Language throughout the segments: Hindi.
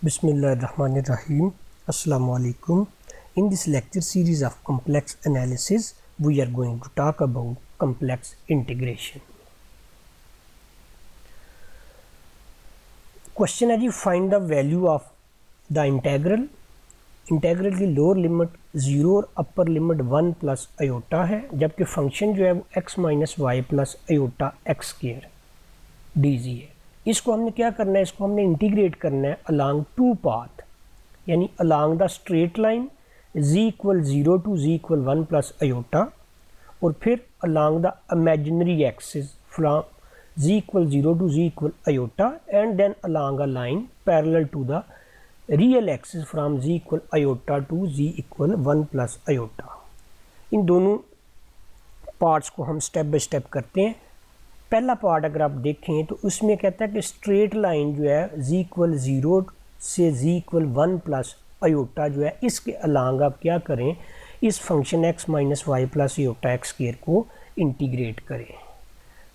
Bismillahirrahmanirrahim. Assalamu alaikum. In this lecture series of complex analysis, we are going to talk about complex integration. Question है जी, find the value of the integral. Integral की लोअर लिमिट 0 और अपर लिमिट 1 प्लस आयोटा है, जबकि फंक्शन जो है वो x minus y plus iota x square D G है। इसको हमने क्या करना है, इसको हमने इंटीग्रेट करना है अलोंग टू पाथ, यानी along the straight line z equal 0 to z equal 1 plus iota, और फिर along the imaginary axis from z equal 0 to z equal iota and then along a line parallel to the real axis from z equal iota to z equal 1 plus iota. इन दोनों पार्ट्स को हम स्टेप बाय स्टेप करते हैं। पहला पार्ट अगर आप देखें तो उसमें कहता है कि स्ट्रेट लाइन जो है z इक्वल 0 से z इक्वल 1 प्लस आयोटा जो है, इसके अलांग आप क्या करें, इस function x minus y plus iota x square को इंटीग्रेट करें।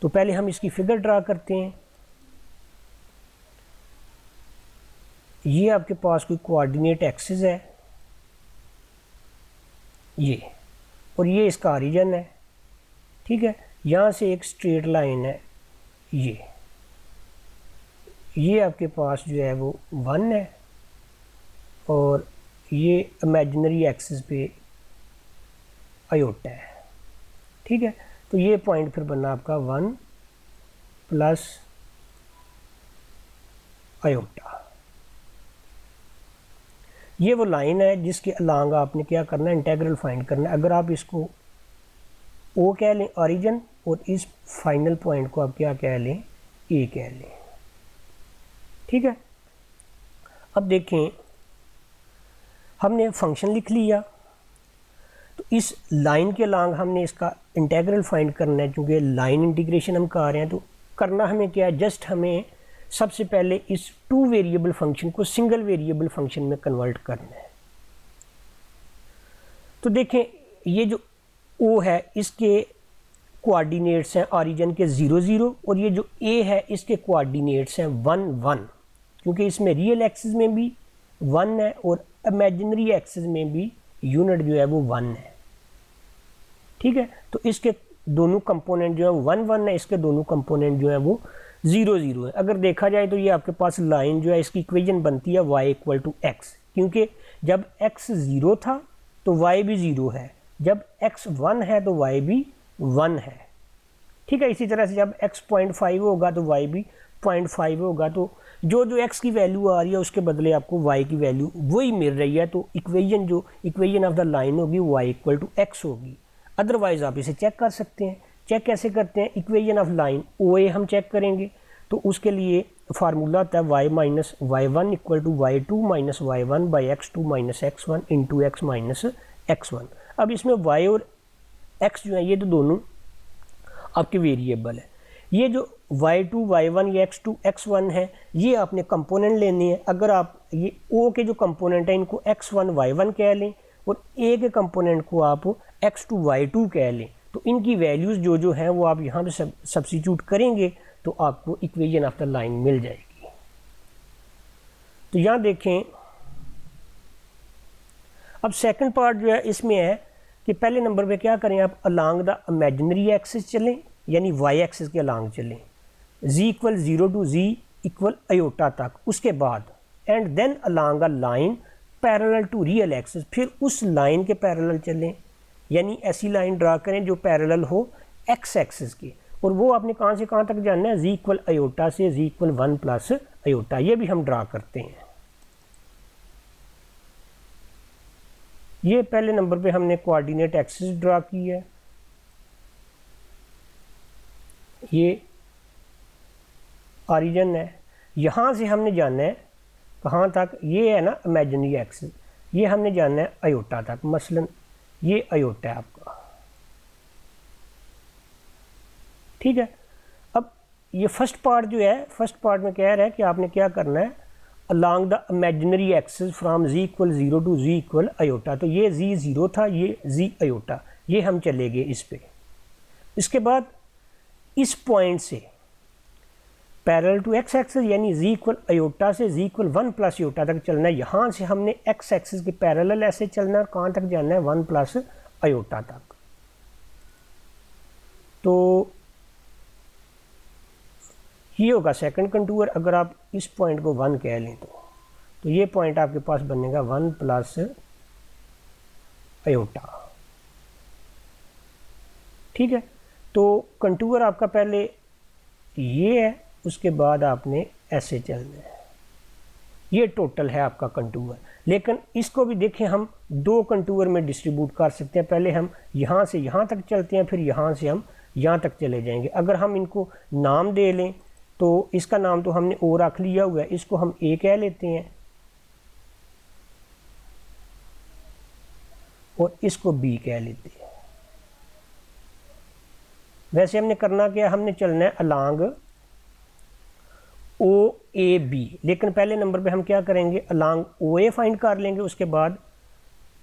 तो पहले हम इसकी फिगर ड्रा करते हैं। ये आपके पास कोई कोऑर्डिनेट एक्सिस है ये, और ये इसका ओरिजिन है, ठीक है। यहाँ से एक स्ट्रेट लाइन है ये आपके पास जो है वो 1 है, और ये इमेजिनरी एक्सिस पे आयोटा है, ठीक है। तो ये पॉइंट फिर बनना आपका 1 प्लस आयोटा। ये वो लाइन है जिसके अलांग आपने क्या करना है, इंटीग्रल फाइंड करना है। अगर आप इसको ओ कह लें ओरिजिन, और इस फाइनल पॉइंट को आप क्या कह लें, ए कह लें, ठीक है। अब देखें, हमने फंक्शन लिख लिया, तो इस लाइन के अलांग हमने इसका इंटीग्रल फाइंड करना है। क्योंकि लाइन इंटीग्रेशन हम कर रहे हैं, तो करना हमें क्या है, जस्ट हमें सबसे पहले इस 2 वेरिएबल फंक्शन को सिंगल वेरिएबल फंक्शन में कन्वर्ट करना है। तो देखें, ये जो ओ है इसके कोऑर्डिनेट्स हैं ओरिजिन के 0 0, और ये जो ए है इसके कोऑर्डिनेट्स हैं 1 1, क्योंकि इसमें रियल एक्सिस में भी 1 है और इमेजिनरी एक्सिस में भी यूनिट जो है वो 1 है, ठीक है। तो इसके दोनों कंपोनेंट जो है 1 1 है, इसके दोनों कंपोनेंट जो है वो 0 0 है। अगर देखा जाए तो ये आपके पास लाइन जो है इसकी इक्वेशन बनती है y इक्वल टू एक्स, क्योंकि जब x 0 था तो y भी 0 है, जब x 1 है तो y भी 1 है, ठीक है। इसी तरह से जब x 0.5 होगा तो y भी 0.5 होगा। तो जो x की वैल्यू आ रही है उसके बदले आपको y की वैल्यू वही मिल रही है। तो इक्वेशन ऑफ द लाइन होगी y इक्वल टू एक्स होगी। अदरवाइज आप इसे चेक कर सकते हैं। चेक कैसे करते हैं, इक्वेशन ऑफ लाइन OA हम चेक करेंगे, तो उसके लिए फार्मूला होता है y minus y one equal to y two minus y one by x2 minus x1 into x minus x1। अब इसमें y और x जो है ये तो दोनों आपके वेरिएबल है। ये जो y2 y1 या x2 x1 है, ये आपने कंपोनेंट लेने हैं। अगर आप ये O के जो कंपोनेंट है इनको x1 y1 कह लें, और A के कंपोनेंट को आप x2 y2 कह लें, तो इनकी वैल्यूज़ जो हैं वो आप यहाँ पे सब्स्टिट्यूट करेंगे तो आपको इक्वेशन ऑफ द लाइन मिल जाएगी। तो यहाँ देखें, अब सेकंड पार्ट जो है इसमें है कि पहले नंबर पे क्या करें, आप अलोंग द इमेजिनरी एक्सिस चलें, यानी y एक्सिस के अलोंग चलें, z equal 0 to z equal iota तक, उसके बाद and then along a line parallel to real axis, फिर उस लाइन के पैरेलल चलें, यानी ऐसी लाइन ड्रा करें जो पैरेलल हो x एक्सिस की, और वो आपने कहाँ से कहाँ तक जानना है, z इक्वल आयोटा से z इक्वल 1 प्लस आयोटा। ये भी हम ड्रा करते हैं। ये पहले नंबर पे हमने कोऑर्डिनेट एक्सिस ड्रा की है, ये ओरिजिन है। यहाँ से हमने जानना है कहाँ तक, ये है ना इमेजिनरी एक्सिस, ये हमने जानना है आयोटा तक। मसलन ये आयोटा है आपका, ठीक है। अब ये फर्स्ट पार्ट जो है, फर्स्ट पार्ट में कह रहा है कि आपने क्या करना है, along the imaginary axis from z equal 0 to z equal iota. तो ये z 0 था, ये z आयोटा, ये हम चले गए इस पे। इसके बाद इस पॉइंट से पैरेलल टू एक्स एक्सिस यानी z इक्वल आयोटा से z इक्वल 1 प्लस आयोटा तक चलना है। यहाँ से हमने एक्स एक्सिस के पैरेलल ऐसे चलना है, कहाँ तक जाना है 1 प्लस आयोटा तक। तो ये होगा सेकंड कंटूर। अगर आप इस पॉइंट को 1 कह लें तो ये पॉइंट आपके पास बनेगा 1 प्लस आयोटा। ठीक है, तो कंटूर आपका पहले ये है, उसके बाद आपने ऐसे चलना है। ये टोटल है आपका कंटूर। लेकिन इसको भी देखें, हम दो कंटूर में डिस्ट्रीब्यूट कर सकते हैं। पहले हम यहाँ से यहाँ तक चलते हैं, फिर यहाँ से हम यहाँ तक चले जाएंगे। अगर हम इनको नाम दे लें तो इसका नाम तो हमने ओ रख लिया हुआ है, इसको हम ए कह लेते हैं और इसको बी कह लेते हैं। वैसे हमने करना क्या, हमने चलना है अलांग ओ ए बी। लेकिन पहले नंबर पे हम क्या करेंगे, अलांग ओ ए फाइंड कर लेंगे, उसके बाद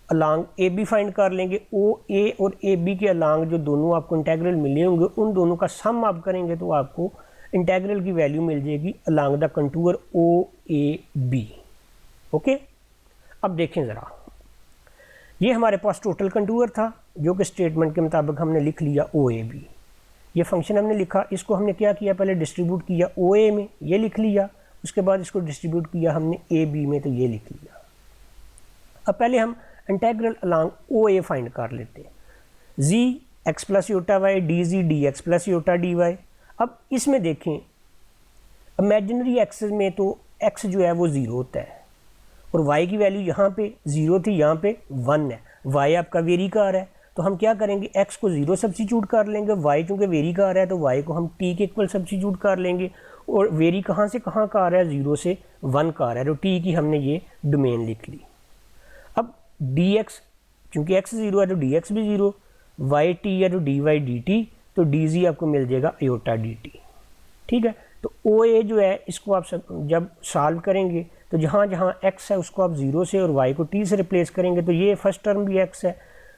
अलांग ए बी फाइंड कर लेंगे। ओ ए और ए बी के अलांग जो दोनों आपको इंटेग्रल मिले होंगे, उन दोनों का सम आप करेंगे तो आपको इंटेग्रल की वैल्यू मिल जाएगी along the contour O A B. Okay, अब देखें ज़रा, ये हमारे पास टोटल कंटूर था जो कि स्टेटमेंट के मुताबिक हमने लिख लिया ओ ए बी। ये फंक्शन हमने लिखा, इसको हमने क्या किया, पहले डिस्ट्रीब्यूट किया ओ ए में, ये लिख लिया। उसके बाद इसको डिस्ट्रीब्यूट किया हमने ए बी में, तो ये लिख लिया। अब पहले हम integral along O A find कर लेते हैं। Z x plus iota y d z d x plus iota d y. अब इसमें देखें, इमेजिनरी एक्सेस में तो एक्स जो है वो 0 होता है और y की वैल्यू यहाँ पे 0 थी, यहाँ पे 1 है। y आपका वेरिकार है, तो हम क्या करेंगे, x को 0 सब्स्टिट्यूट कर लेंगे। y चूँकि वेरिकार है तो y को हम t के इक्वल सब्स्टिट्यूट कर लेंगे। और वेरी कहाँ से कहाँ का आ रहा है, 0 से 1 का आ रहा है, तो t की हमने ये डोमेन लिख ली। अब dx, चूँकि x 0 है तो dx भी 0, y t है तो dy dt, तो dz आपको मिल जाएगा आयोटा dt। ठीक है, तो ओ ए जो है इसको आप जब सॉल्व करेंगे तो जहाँ जहाँ x है उसको आप 0 से और y को t से रिप्लेस करेंगे, तो ये फर्स्ट टर्म भी x है,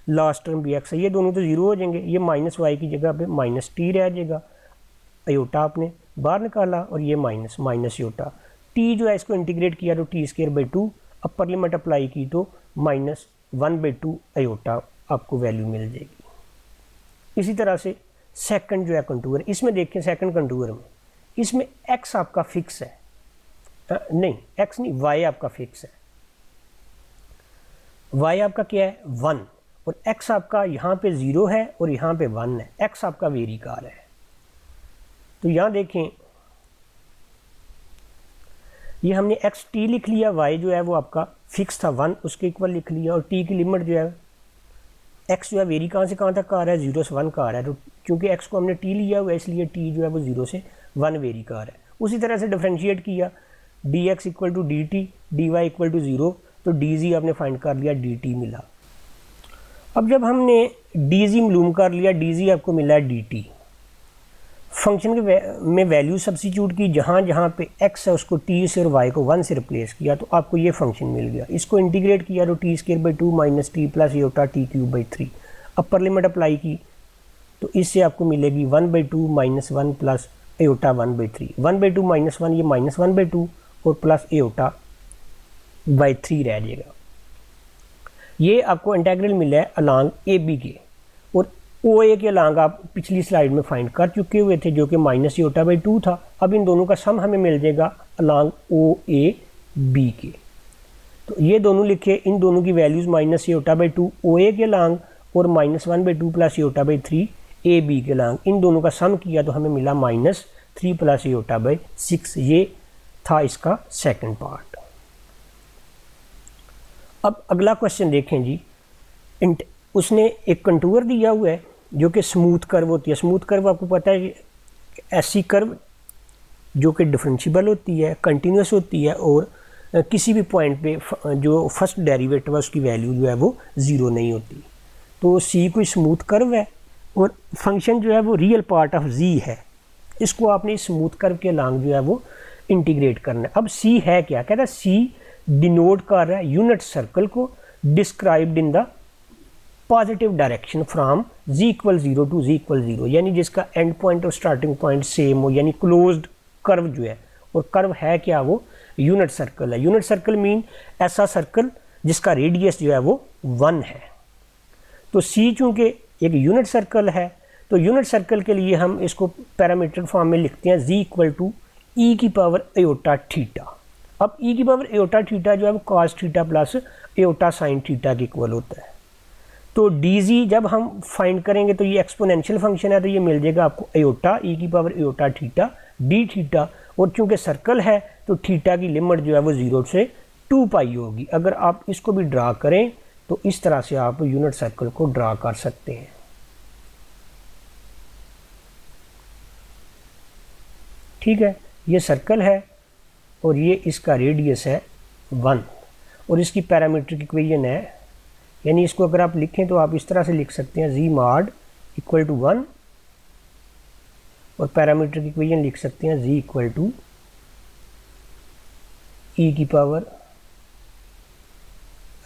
लास्ट टर्म भी x है, ये दोनों तो 0 हो जाएंगे। ये माइनस y की जगह पे माइनस t रह जाएगा, आयोटा आपने बाहर निकाला और ये माइनस माइनस योटा। t जो है इसको इंटीग्रेट किया तो t²/2, अपर लिमिट अप्लाई की तो -1/2 आयोटा आपको वैल्यू मिल जाएगी। इसी तरह से सेकंड जो है कंटूर, इसमें देखें सेकंड कंटूर में इसमें x आपका फिक्स है, नहीं x नहीं y आपका फिक्स है। y आपका क्या है 1 और x आपका यहाँ पे 0 है और यहाँ पे 1 है। x आपका वेरिकार है। तो यहाँ देखें, ये हमने x t लिख लिया, y जो है वो आपका फिक्स था 1, उसके इक्वल लिख लिया। और t की लिमिट जो है, x जो है वेरी कहाँ से कहाँ तक का आ रहा है, 0 से 1 का आ रहा है। तो क्योंकि x को हमने t लिया हुआ है इसलिए t जो है वो 0 से 1 वेरी का आ रहा है। उसी तरह से डिफरेंशिएट किया, dx equal to D T, D Y equal to 0, तो dz आपने फाइंड कर लिया, dt मिला। अब जब हमने dz मालूम कर लिया, dz आपको मिला है dt, फंक्शन के में वैल्यू सब्स्टिट्यूट की, जहाँ जहाँ पे x है उसको t से और y को 1 से रिप्लेस किया, तो आपको ये फंक्शन मिल गया। इसको इंटीग्रेट किया तो t²/2 minus t plus Yotta t³/3, upper limit apply की तो इससे आपको मिलेगी 1/2 माइनस 1 प्लस एयोटा 1/3। 1/2 माइनस 1 ये -1/2 और प्लस एयोटा बाई 3 रह जाएगा। ये आपको इंटेग्रल मिला है अलांग ए बी के, और ओ ए के अलांग आप पिछली स्लाइड में फाइंड कर चुके हुए थे जो कि -योटा/2 था। अब इन दोनों का सम हमें मिल जाएगा अलांग ओ ए बी के। तो ये दोनों लिखे, इन दोनों की वैल्यूज़ -योटा/2 ओ ए के अलांग और -1/2 प्लस योटा/3 ए बी के अलांग, इन दोनों का सम किया तो हमें मिला -3 प्लस योटा/6। ये था इसका सेकंड पार्ट। अब अगला क्वेश्चन देखें जी, उसने एक कंटूर दिया हुआ है जो कि स्मूथ कर्व होती है। स्मूथ कर्व आपको पता है कि ऐसी कर्व जो कि डिफरेंशिएबल होती है, कंटिन्यूस होती है और किसी भी पॉइंट पे जो फर्स्ट डेरिवेटिव है उसकी वैल्यू जो है वो 0 नहीं होती। तो सी कोई स्मूथ कर्व है और फंक्शन जो है वो रियल पार्ट ऑफ जी है। इसको आपने स्मूथ कर्व के अलांग जो है वो इंटीग्रेट करना है। अब सी है क्या, कहता है सी डिनोट कर रहा है यूनिट सर्कल को described in the positive direction from z = 0 to z = 0, यानी जिसका एंड पॉइंट और स्टार्टिंग पॉइंट सेम हो, यानी क्लोज्ड कर्व जो है, और कर्व है क्या, वो यूनिट सर्कल है। यूनिट सर्कल मीन ऐसा सर्कल जिसका रेडियस जो है वो 1 है। तो सी चूँकि एक यूनिट सर्कल है, तो यूनिट सर्कल के लिए हम इसको पैरामीट्रिक फॉर्म में लिखते हैं z इक्वल टू ई की पावर एयोटा थीटा। अब ई की पावर एयोटा थीटा जो है वो cos theta plus aorta sine theta के इक्वल होता है। तो डी जब हम फाइंड करेंगे तो ये एक्सपोनेंशियल फंक्शन है, तो ये मिल जाएगा आपको एयोटा ई की power aorta theta d theta, और चूँकि सर्कल है तो थीटा की लिमिट जो है वो 0 से 2 पाई होगी। अगर आप इसको भी ड्रा करें तो इस तरह से आप यूनिट सर्कल को ड्रा कर सकते हैं। ठीक है, ये सर्कल है और ये इसका रेडियस है 1, और इसकी पैरामीट्रिक इक्वेशन है, यानी इसको अगर आप लिखें तो आप इस तरह से लिख सकते हैं z mod इक्वल टू 1, और पैरामीट्रिक इक्वेशन लिख सकते हैं z इक्वल टू ई की पावर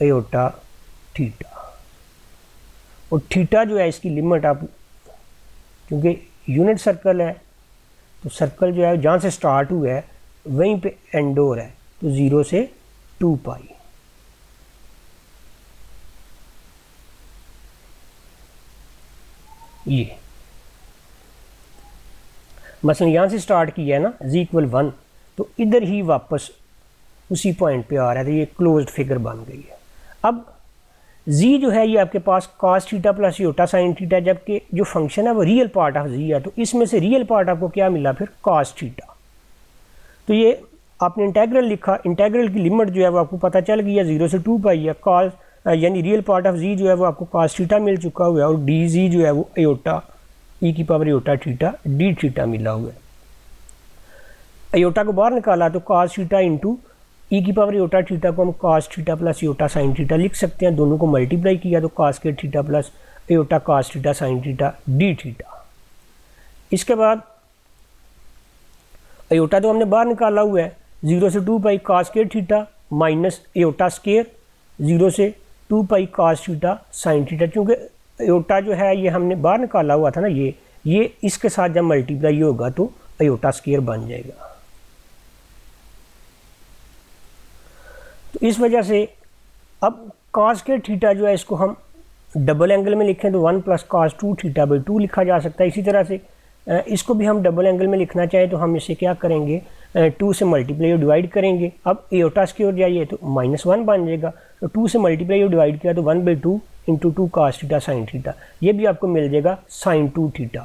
एयोटा थीटा। और थीटा जो है इसकी लिमिट आप, क्योंकि यूनिट सर्कल है तो सर्कल जो है जहाँ से स्टार्ट हुआ है वहीं पे एंड हो रहा है, तो 0 से 2 पाई। ये मसलन यहाँ से स्टार्ट किया है ना z इक्वल 1, तो इधर ही वापस उसी पॉइंट पे आ रहा है, तो ये क्लोज्ड फिगर बन गई है। अब z जो है ये आपके पास cos theta plus aorta sine theta, जबकि जो फंक्शन है वो रियल पार्ट ऑफ z है, तो इसमें से रियल पार्ट आपको क्या मिला फिर, cos थीटा। तो ये आपने इंटेग्रल लिखा, इंटेग्रल की लिमिट जो है वो आपको पता चल गई है 0 से 2 पाई है। cos यानी रियल पार्ट ऑफ z जो है वो आपको cos थीटा मिल चुका हुआ है, और डी जो है वो एयोटा ई की power aorta theta d theta मिला हुआ है। एयोटा को बाहर निकाला तो cos थीटा इंटू ई की पावर एयोटा थीटा को हम cos theta plus aorta sine theta लिख सकते हैं। दोनों को मल्टीप्लाई किया तो cos के theta plus aorta cos theta sine theta d theta. इसके बाद एयोटा तो हमने बाहर निकाला हुआ है, 0 से 2 पाई cos के थीटा माइनस एयोटा स्केयर 0 से 2 पाई cos थीटा साइन थीटा। क्योंकि एयोटा जो है ये हमने बाहर निकाला हुआ था ना, ये इसके साथ जब मल्टीप्लाई होगा तो एयोटा स्केयर बन जाएगा। तो इस वजह से अब cos के थीटा जो है इसको हम डबल एंगल में लिखें तो 1 प्लस cos 2 थीटा बाई 2 लिखा जा सकता है। इसी तरह से इसको भी हम डबल एंगल में लिखना चाहें तो हम इसे क्या करेंगे, 2 से मल्टीप्लाई और डिवाइड करेंगे। अब एयोटा स्क्वायर जाइए तो -1 बन जाएगा, तो 2 से मल्टीप्लाई और डिवाइड किया तो 1/2 into 2 cos theta sine theta, ये भी आपको मिल जाएगा sin 2 थीटा,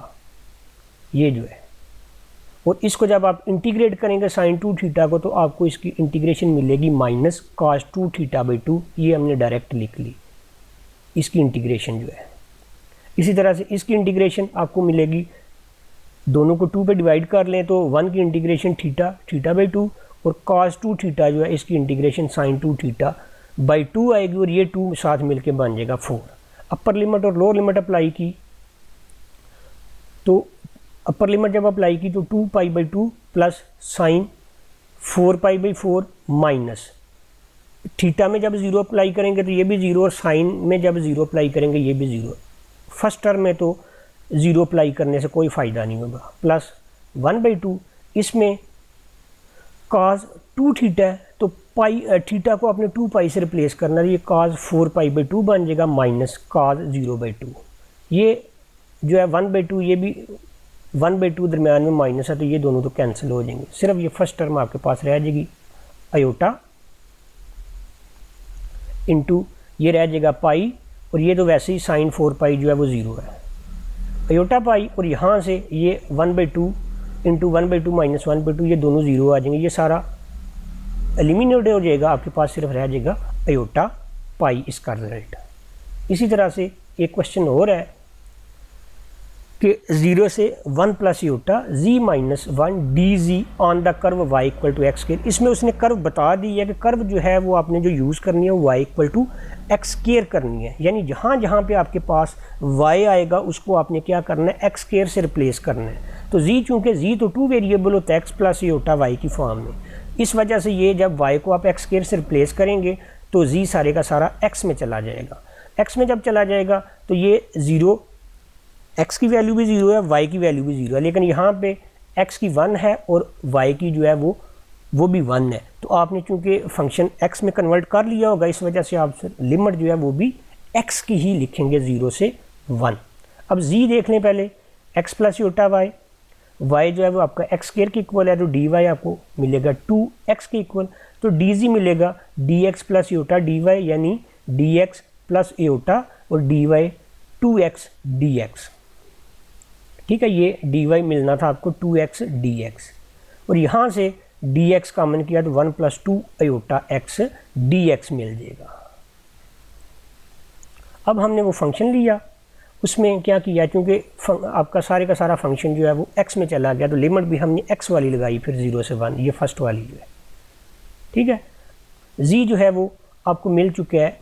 ये जो है। और इसको जब आप इंटीग्रेट करेंगे sin 2 थीटा को, तो आपको इसकी इंटीग्रेशन मिलेगी माइनस cos 2 थीटा बाई 2, ये हमने डायरेक्ट लिख ली इसकी इंटीग्रेशन जो है। इसी तरह से इसकी इंटीग्रेशन आपको मिलेगी, दोनों को 2 पे डिवाइड कर लें तो 1 की इंटीग्रेशन थीटा बाई 2, और cos 2 थीटा जो है इसकी इंटीग्रेशन sin 2 थीटा बाई 2 आएगी, और ये 2 साथ मिलके बन जाएगा 4। अपर लिमिट और लोअर लिमिट अप्लाई की, तो अपर लिमिट जब अप्लाई की तो 2 pi by 2 plus sign 4 pi by 4 minus theta में जब 0 अप्लाई करेंगे तो ये भी 0, और साइन में जब 0 अप्लाई करेंगे ये भी 0। फर्स्ट टर्म में तो 0 अप्लाई करने से कोई फ़ायदा नहीं होगा, प्लस 1/2 इसमें cos 2 थीटा है तो पाई थीटा को अपने 2 पाई से रिप्लेस करना, ये cos 4 पाई बाई 2 बन जाएगा माइनस cos 0/2। ये जो है 1/2, ये भी 1/2 दरम्यान में माइनस है, तो ये दोनों तो कैंसिल हो जाएंगे, सिर्फ ये फर्स्ट टर्म आपके पास रह जाएगी अयोटा इंटू ये रह जाएगा पाई, और ये तो वैसे ही साइन 4 पाई जो है वो 0 है, अयोटा पाई, और यहाँ से ये 1/2 इंटू 1/2 माइनस 1/2, ये दोनों 0 आ जाएंगे, ये सारा एलिमिनेट हो जाएगा, आपके पास सिर्फ रह जाएगा अयोटा पाई इसका रिजल्ट। इसी तरह से एक क्वेश्चन और है कि 0 से 1 plus iota z minus 1 dz on the curve y equal to x square. इसमें उसने कर्व बता दी है कि कर्व जो है वो आपने जो यूज़ करनी है y equal to x square करनी है, यानी जहाँ जहाँ पे आपके पास y आएगा उसको आपने क्या करना है, एक्स स्केयर से रिप्लेस करना है। तो z चूँकि z तो 2 वेरिएबल होता है x प्लस एयोटा y की फॉर्म में, इस वजह से ये जब y को आप एक्स स्केयर से रिप्लेस करेंगे तो z सारे का सारा x में चला जाएगा। x में जब चला जाएगा तो ये 0, x की वैल्यू भी 0 है, y की वैल्यू भी 0 है, लेकिन यहाँ पे x की 1 है और y की जो है वो भी 1 है। तो आपने चूँकि फंक्शन x में कन्वर्ट कर लिया होगा, इस वजह से आप लिमिट जो है वो भी x की ही लिखेंगे 0 से 1। अब z देख लें पहले, x plus Yotta y, y जो है वो आपका x स्क्वायर के इक्वल है, तो dy आपको मिलेगा 2x के इक्वल, तो dz मिलेगा dx प्लस योटा dy, यानी dx प्लस योटा और dy 2x dx। ठीक है, ये dy मिलना था आपको 2x dx, और यहाँ से dx कॉमन किया तो 1 प्लस 2 अयोटा x dx मिल जाएगा। अब हमने वो फंक्शन लिया, उसमें क्या किया, क्योंकि आपका सारे का सारा फंक्शन जो है वो x में चला गया, तो लिमिट भी हमने x वाली लगाई, फिर 0 से 1, ये फर्स्ट वाली जो है। ठीक है, z जो है वो आपको मिल चुका है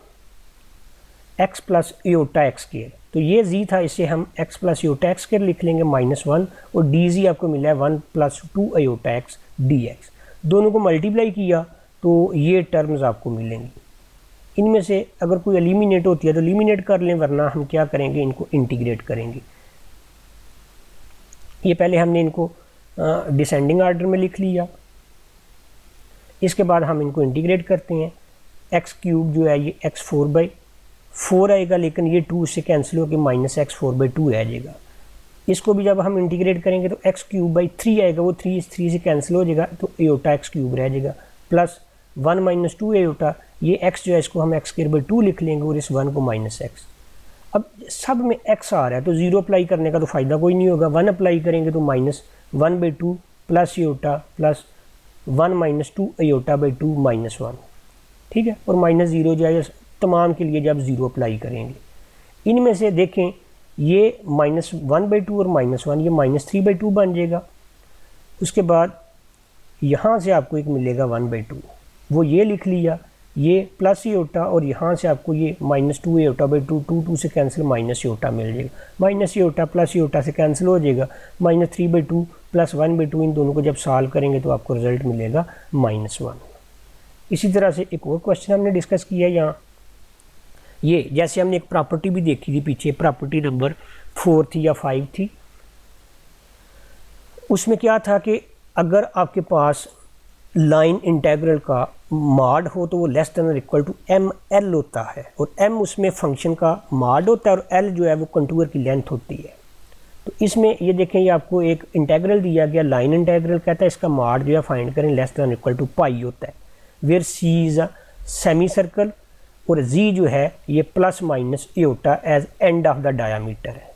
x plus Yotta x square, तो ये z था, इसे हम x plus Yotta x square लिख लेंगे -1, और dz आपको मिला है 1 प्लस 2 अयोटा एक्स dx। दोनों को मल्टीप्लाई किया तो ये टर्म्स आपको मिलेंगी। इनमें से अगर कोई एलिमिनेट होती है तो एलिमिनेट कर लें, वरना हम क्या करेंगे, इनको इंटीग्रेट करेंगे। ये पहले हमने इनको डिसेंडिंग आर्डर में लिख लिया, इसके बाद हम इनको इंटीग्रेट करते हैं। एक्स क्यूब जो है ये x4/4 आएगा, लेकिन ये 2 से कैंसिल होकर -x4/2 रह जाएगा। इसको भी जब हम इंटीग्रेट करेंगे तो x³ आएगा, वो 3 से कैंसिल हो जाएगा, तो एयोटा x³ रह जाएगा, प्लस 1 - 2 एयोटा, ये x जो है इसको हम x² लिख लेंगे, और इस 1 को -x। अब सब में x आ रहा है तो 0 अप्लाई करने का तो फ़ायदा कोई नहीं होगा, 1 अप्लाई करेंगे तो -1/2 प्लस एयोटा प्लस 1 - 2 एयोटा/2 -1। ठीक है, और -0 जो है तमाम के लिए जब 0 अप्लाई करेंगे, इनमें से देखें ये -1/2 और -1, ये -3/2 बन जाएगा। उसके बाद यहाँ से आपको एक मिलेगा 1/2, वो ये लिख लिया, ये प्लस एयोटा, और यहाँ से आपको ये -2 एयोटा/2, 2 से कैंसिल माइनस एयोटा मिल जाएगा, माइनस एयोटा प्लस एयोटा से कैंसिल हो जाएगा, -3/2 प्लस 1/2, इन दोनों को जब सॉल्व करेंगे तो आपको रिजल्ट मिलेगा -1। इसी तरह से एक और क्वेश्चन हमने डिस्कस किया यहाँ, ये जैसे हमने एक प्रॉपर्टी भी देखी थी पीछे, प्रॉपर्टी नंबर 4 थी या 5 थी। उसमें क्या था कि अगर आपके पास लाइन इंटेग्रल का मॉड हो तो वो लेस देन और इक्वल टू ml होता है, और m उसमें फंक्शन का मॉड होता है, और l जो है वो कंटूर की लेंथ होती है। तो इसमें ये देखें, ये आपको एक इंटेग्रल दिया गया, लाइन इंटेग्रल कहता है, इसका मॉड जो है फाइंड करें, लेस देन और इक्वल टू पाई होता है, where c is a semi circle, और z जो है ये plus minus iota as end of the diameter है।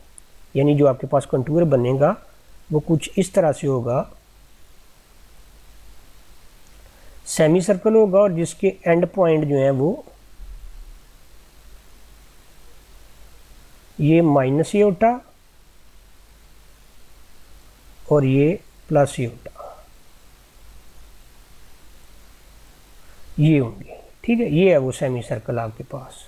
यानी जो आपके पास कंटूर बनेगा वो कुछ इस तरह से होगा, सेमी सर्कल होगा, और जिसके एंड पॉइंट जो है वो ये माइनस एयोटा और ये प्लस एयोटा, ये होंगे। ठीक है, ये है वो सेमी सर्कल आपके पास।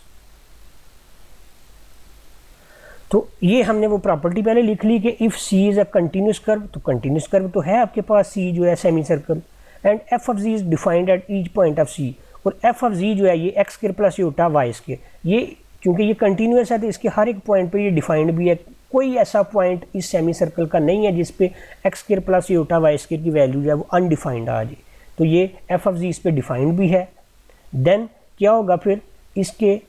तो ये हमने वो प्रॉपर्टी पहले लिख ली कि if c is a continuous curve, तो कंटिन्यूस कर्व तो है आपके पास c जो है semi circle, and f of z is defined at each point of c, और f ऑफ z जो है ये x² प्लस योटा y², ये क्योंकि ये कंटिन्यूस है तो इसके हर एक पॉइंट पे ये डिफाइंड भी है। कोई ऐसा पॉइंट इस सेमी सर्कल का नहीं है जिस पे x² प्लस योटा y² की वैल्यू जो है वो अनडिफाइंड आ जाए, तो ये f ऑफ z इस पे डिफाइंड भी है। देन क्या होगा, फिर इसके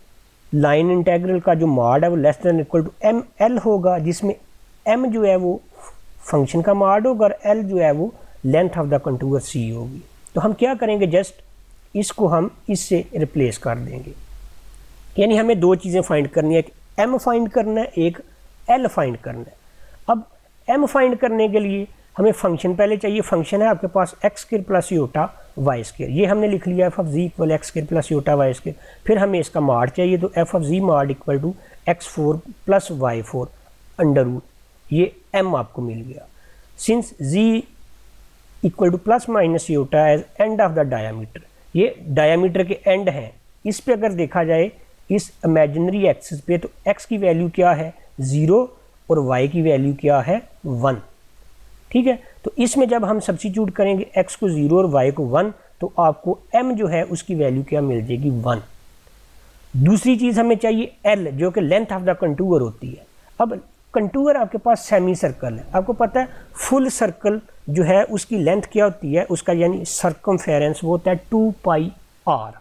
लाइन इंटेग्रल का जो मॉड है वो less than equal to ml होगा, जिसमें m जो है वो फंक्शन का मॉड होगा और l जो है वो length of the contour c होगी। तो हम क्या करेंगे, जस्ट इसको हम इससे रिप्लेस कर देंगे। यानी हमें दो चीज़ें फाइंड करनी है, एक m फाइंड करना है, एक l फाइंड करना है। अब m फाइंड करने के लिए हमें फंक्शन पहले चाहिए, फंक्शन है आपके पास x² प्लस योटा y², ये हमने लिख लिया f of z equal x² plus iota y²। फिर हमें इसका मॉड चाहिए, तो f of z mod equal to x4 plus y4 under root, ये m आपको मिल गया। Since z equal to plus minus iota as end of the diameter, ये डायामीटर के एंड हैं। इस पे अगर देखा जाए इस इमेजिनरी एक्सिस पे, तो x की वैल्यू क्या है 0 और y की वैल्यू क्या है 1। ठीक है, तो इसमें जब हम सब्स्टिट्यूट करेंगे x को 0 और y को 1, तो आपको m जो है उसकी वैल्यू क्या मिल जाएगी 1। दूसरी चीज़ हमें चाहिए l, जो कि लेंथ ऑफ द कंटूर होती है। अब कंटूर आपके पास सेमी सर्कल है, आपको पता है फुल सर्कल जो है उसकी लेंथ क्या होती है, उसका यानी सर्कमफेरेंस वो होता है 2 पाई आर।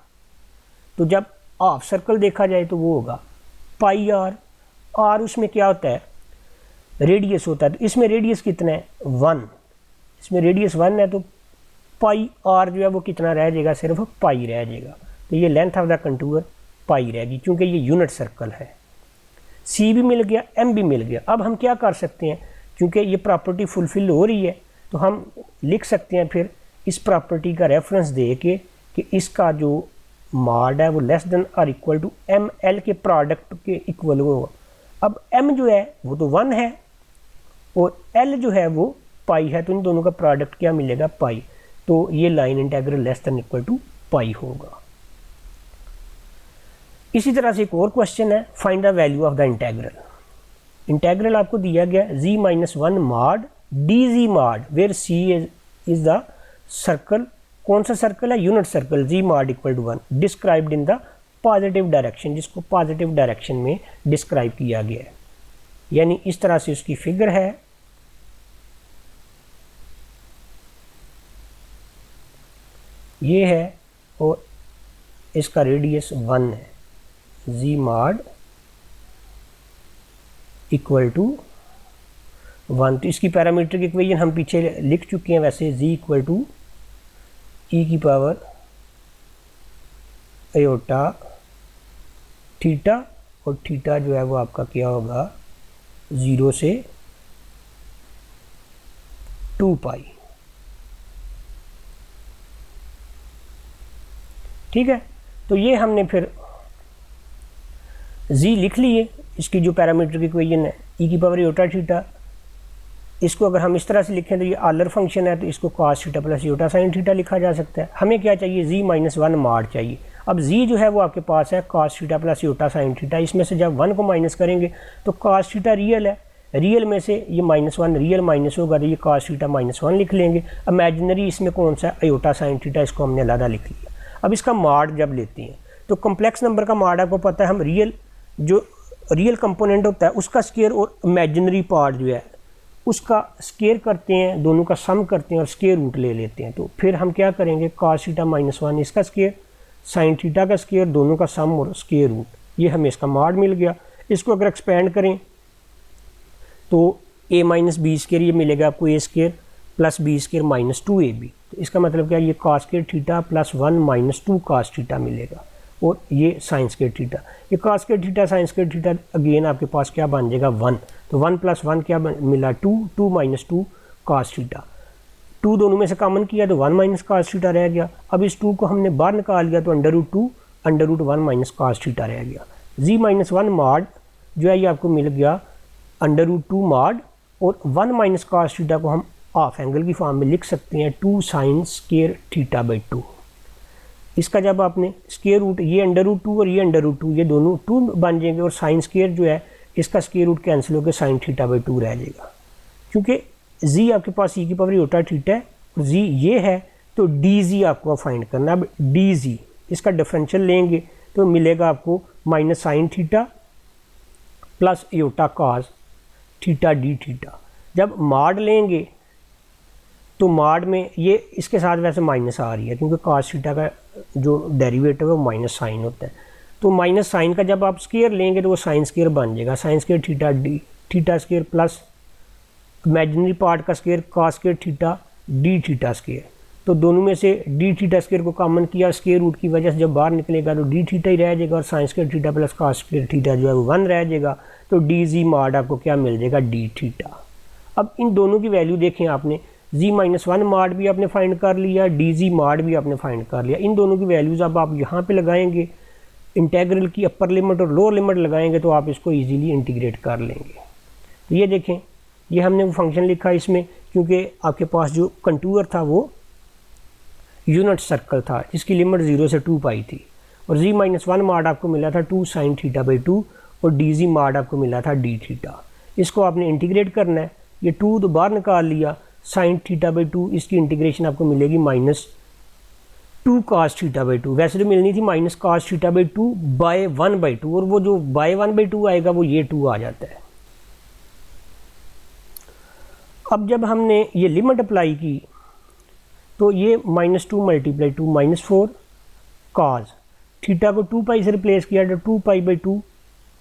तो जब हाफ सर्कल देखा जाए तो वो होगा पाई आर। आर उसमें क्या होता है, रेडियस होता है। तो इसमें रेडियस कितना है 1, इसमें रेडियस 1 है, तो पाई आर जो है वो कितना रह जाएगा, सिर्फ पाई रह जाएगा। तो ये लेंथ ऑफ द कंटूर पाई रहेगी क्योंकि ये यूनिट सर्कल है। सी भी मिल गया, एम भी मिल गया। अब हम क्या कर सकते हैं, क्योंकि ये प्रॉपर्टी फुलफिल हो रही है तो हम लिख सकते हैं फिर इस प्रॉपर्टी का रेफरेंस दे के कि इसका जो मॉड है वो लेस देन और इक्वल टू एम एल के प्रोडक्ट के इक्वल होगा। अब एम जो है वो तो 1 है और एल जो है वो पाई है, तो इन दोनों का प्रोडक्ट क्या मिलेगा, पाई। तो ये line integral less than equal to pi होगा। इसी तरह से एक और क्वेश्चन है, find the value of the integral. Integral आपको दिया गया z-1 mod dz mod where c is the circle. कौन सा सर्कल है, unit circle, z mod equal to 1 described in the positive direction, जिसको पॉजिटिव डायरेक्शन में डिस्क्राइब किया गया है। यानी इस तरह से उसकी फिगर है। ये है और इसका रेडियस 1 है, z मॉड इक्वल टू 1। तो इसकी पैरामीट्रिक इक्वेशन हम पीछे लिख चुके हैं वैसे, z इक्वल टू e की पावर आयोटा थीटा, और थीटा जो है वो आपका क्या होगा 0 से 2 पाई। ठीक है, तो ये हमने फिर z लिख लिए, इसकी जो पैरामीट्रिक इक्वेशन है e की पावर आयोटा थीटा। इसको अगर हम इस तरह से लिखें तो ये आलर फंक्शन है, तो इसको cos theta plus iota sine theta लिखा जा सकता है। हमें क्या चाहिए, z-1 मॉड चाहिए। अब z जो है वो आपके पास है cos theta plus iota sine theta. इसमें से जब 1 को माइनस करेंगे तो cos थीटा रियल है, रियल में से ये -1 रियल माइनस होगा, तो ये cos थीटा -1 लिख लेंगे। इमेजिनरी इसमें कौन सा है, आयोटा साइन थीटा, इसको हमने अलग लिख लिया। अब इसका मॉड जब लेते हैं तो कम्प्लेक्स नंबर का मॉड आपको पता है, हम रियल कंपोनेंट होता है उसका स्केयर और इमेजिनरी पार्ट जो है उसका स्केयर करते हैं, दोनों का सम करते हैं और स्केयर रूट ले लेते हैं। तो फिर हम क्या करेंगे, cos थीटा -1 इसका स्केयर, साइन थीटा का स्केयर, दोनों का सम और स्केयर रूट, ये हमें इसका मॉड मिल गया। इसको अगर एक्सपेंड करें तो a माइनस बी स्केयर ये मिलेगा आपको a square plus B square minus 2ab। तो इसका मतलब क्या है, ये cos square theta plus 1 minus 2 cos theta मिलेगा, और ये साइन स्केयर थीटा, ये cos square theta sine square theta again आपके पास क्या बन जाएगा 1। तो 1 प्लस 1 क्या मिला 2, 2 माइनस 2 cos थीटा। 2 दोनों में से कॉमन किया तो 1 माइनस cos थीटा रह गया। अब इस 2 को हमने बाहर निकाल लिया तो √2 माइनस cos थीटा रह गया। z-1 मॉड जो है ये आपको मिल गया √2 मॉड, और 1 माइनस cos थीटा को हम हाफ एंगल की फॉर्म में लिख सकते हैं 2 साइन स्केयर थीटा बाई 2। इसका जब आपने स्केयर रूट, ये √2 और ये √2 ये दोनों 2 बन जाएंगे, और साइन स्केयर जो है इसका स्केयर रूट कैंसिल होकर साइन थीटा बाई 2 रह जाएगा। क्योंकि z आपके पास e की पावर आयोटा थीटा है और z ये है, तो dz आपको फाइंड करना। अब dz इसका डिफरेंशियल लेंगे तो मिलेगा आपको minus sine theta plus iota cos theta d theta. जब मॉड लेंगे तो मॉड में ये इसके साथ वैसे माइनस आ रही है क्योंकि cos थीटा का जो डेरिवेटिव है वो माइनस साइन होता है। तो माइनस साइन का जब आप स्केयर लेंगे तो वो साइन स्केयर बन जाएगा, sine square theta d theta square plus imaginary part का square cos square theta d theta square. तो दोनों में से डी थीटा स्केयर को कॉमन किया, स्केयर रूट की वजह से जब बाहर निकलेगा तो डी थीटा ही रह जाएगा, और sign square theta plus cos square theta जो है वो 1 रह जाएगा। तो डी जी मॉड आपको क्या मिल जाएगा, डी थीटा। अब इन दोनों की वैल्यू देखें आपने, z-1 मॉड भी आपने फाइंड कर लिया, dz मॉड भी आपने फाइंड कर लिया। इन दोनों की वैल्यूज़ अब आप यहाँ पे लगाएंगे, इंटेग्रल की अपर लिमिट और लोअर लिमिट लगाएंगे तो आप इसको इजीली इंटीग्रेट कर लेंगे। तो ये देखें, ये हमने वो फंक्शन लिखा इसमें क्योंकि आपके पास जो कंटूर था वो यूनिट सर्कल था जिसकी लिमिट 0 से 2 पाई थी, और z-1 मॉड आपको मिला था 2 साइन थीटा बाई 2, और dz मॉड आपको मिला था d थीटा। इसको आपने इंटीग्रेट करना है, ये 2 तो बाहर निकाल लिया, साइन थीटा बाई 2 इसकी इंटीग्रेशन आपको मिलेगी -2 cos थीटा बाई 2। वैसे तो मिलनी थी -cos थीटा बाई 2 बाय 1/2, और वो जो बाय 1/2 आएगा वो ये 2 आ जाता है। अब जब हमने ये लिमिट अप्लाई की तो ये -2 मल्टीप्लाई 2 -4 कॉज थीटा को 2 पाई से रिप्लेस किया तो 2 पाई बाई 2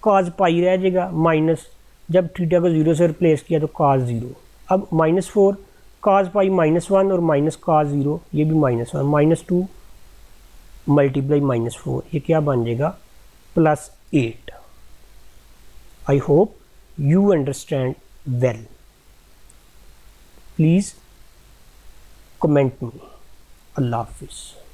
कॉज पाई रह जाएगा, माइनस जब थीटा को 0 से रिप्लेस किया तो कॉज 0। अब -4 कॉज पाई -1 और माइनस कॉज 0 ये भी -1 -2 मल्टीप्लाई -4 ये क्या बन जाएगा +8। I hope you understand well. Please comment me. अल्लाह हाफिज़।